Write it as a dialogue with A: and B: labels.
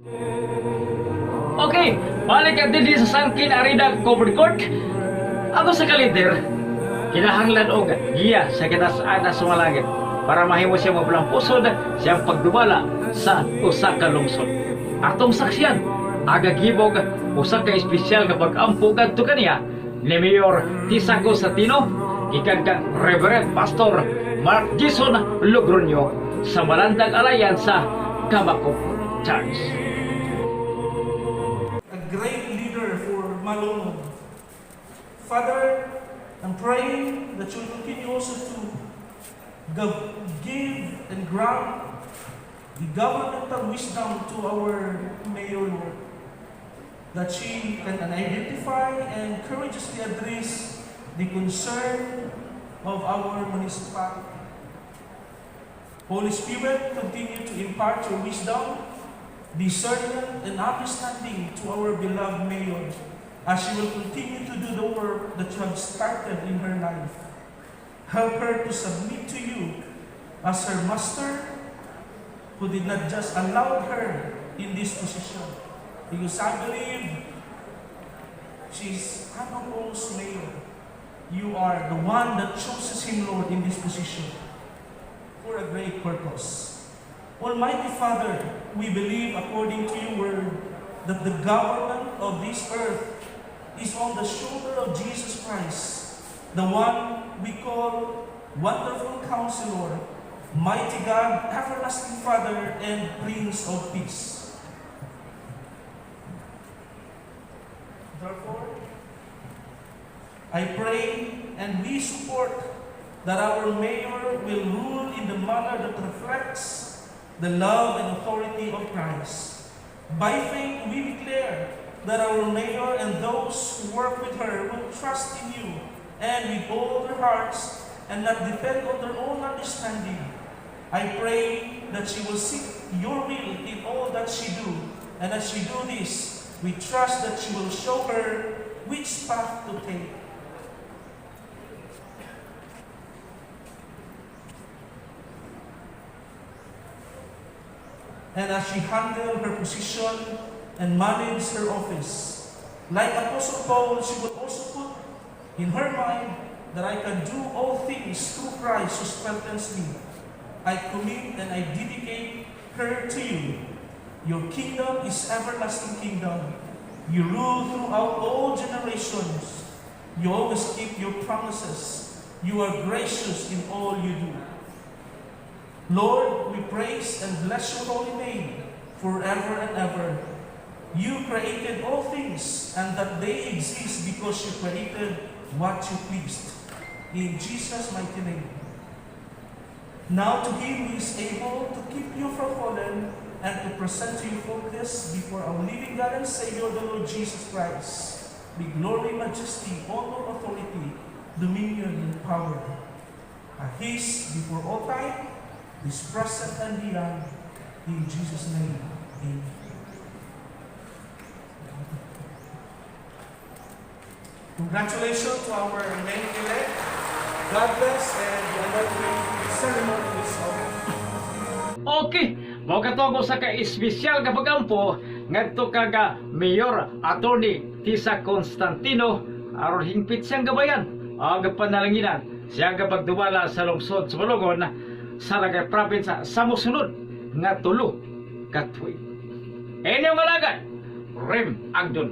A: Okay, balik ka din sa sangkin arida covered court. Ako sa kalider, kinahanglan og giya sa kinaas-ana sa malangit para mahimo siya mabulang pusod siyang pagdumala sa usa ka lungsod. Atong saksyan, aga gibog usa ka espesyal nga pag-ampo kadto kaniya ni Mayor Constantino gikan kang Reverend Pastor Mark Jason Logronyo sa Malandang Alliance sa Kabakop Church.
B: Great leader for Malunod. Father, I'm praying that you will continue also to give and grant the governmental wisdom to our mayor, Lord, that she can identify and courageously address the concern of our municipality. Holy Spirit, continue to impart your wisdom, discernment, and understanding to our beloved mayor as she will continue to do the work that you have started in her life. Help her to submit to you as her master, who did not just allow her in this position, because I believe she's Pag-Ampo's mayor. You are the one that chooses him, Lord, in this position for a great purpose. Almighty Father, we believe according to your word that the government of this earth is on the shoulder of Jesus Christ, the one we call Wonderful Counselor, Mighty God, Everlasting Father, and Prince of Peace. Therefore, I pray and we support that our mayor will rule in the manner that reflects the love and authority of Christ. By faith, we declare that our mayor and those who work with her will trust in you and with all their hearts and not depend on their own understanding. I pray that she will seek your will in all that she do, and as she do this, we trust that she will show her which path to take. And as she handled her position and managed her office, like Apostle Paul, she will also put in her mind that I can do all things through Christ who strengthens me. I commit and I dedicate her to you. Your kingdom is everlasting kingdom. You rule throughout all generations. You always keep your promises. You are gracious in all you do. Lord, we praise and bless your holy name forever and ever. You created all things, and that they exist because you created what you pleased. In Jesus' mighty name. Now to him who is able to keep you from falling and to present you faultless before our living God and Savior, the Lord Jesus Christ, be glory, majesty, honor, authority, dominion, and power, are his before all time, is present and beyond. In Jesus' name, amen. Congratulations to our mayor-elect. God bless, and we are not going to ceremony is over.
A: Okay, mao kato ako sa ka-espesyal nga Pag-Ampo ngadto kaga Mayor Attorney Constantino aron hingpit siyang gabayan ang panalanginan siya nga pagduwala sa lungsod sa Malungon sa Lagay Province sa mosunod nga 3 ka tuig. Inyong malagan, Rem Agdon.